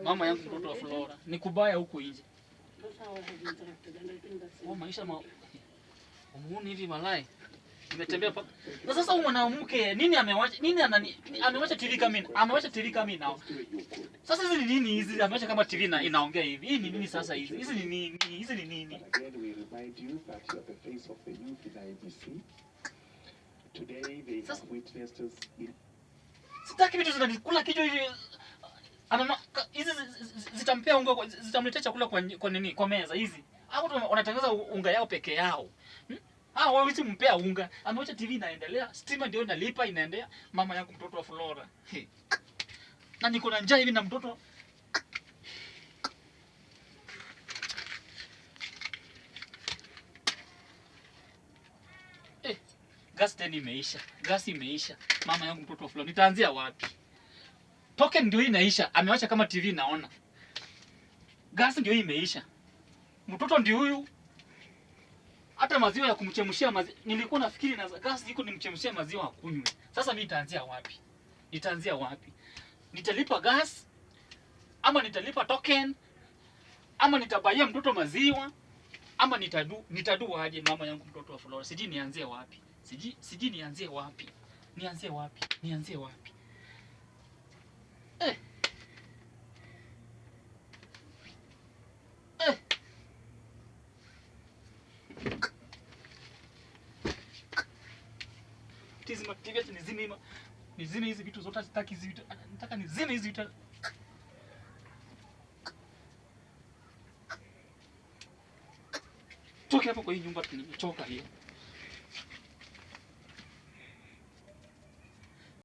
Mama yangu mtoto wa Flora. Ni kubaya huko nje. Maisha umuoni hivi malai. Nimetembea pa. Na sasa huyu mwanamke nini amewacha? Amewacha TV kama mimi. Amewacha TV kama mimi nao. Sasa hizi ni nini hizi? Amewacha kama TV na inaongea hivi. Hii ni nini sasa hizi? Hizi ni nini? Hizi ni nini? Sitaki vitu zinanikula kichwa hivi. Hizi zitampea unga, zitamletea chakula kwa nini? Kwa meza hizi. Hao watu wanatangaza unga yao peke yao. Hawezi mpea unga. Amewacha TV inaendelea, stima ndio inalipa inaendelea. Mama yangu mtoto wa Flora. Na niko na njaa hivi na mtoto. Gas tena imeisha. Gas imeisha. Mama yangu mtoto wa Flora. Nitaanzia wapi? Token ndio inaisha. Amewacha kama TV naona. Gas ndio imeisha. Mtoto ndio huyu. Hata maziwa ya kumchemshia maziwa. Nilikuwa nafikiri na gas iko nimchemshia maziwa akunywe. Sasa mimi nitaanzia wapi? Nitaanzia wapi? Nitalipa gas ama nitalipa token ama nitabaia mtoto maziwa ama nitadu aje mama yangu mtoto wa Flora. Siji nianzie wapi? Siji nianzie wapi? Nianzie wapi? Nianzie wapi? Tizima TV nizime hizi vitu zote, sitaki hizi vitu. Nataka nizime hizi vitu. Toka hapo kwa hii nyumba, nimechoka hiyo.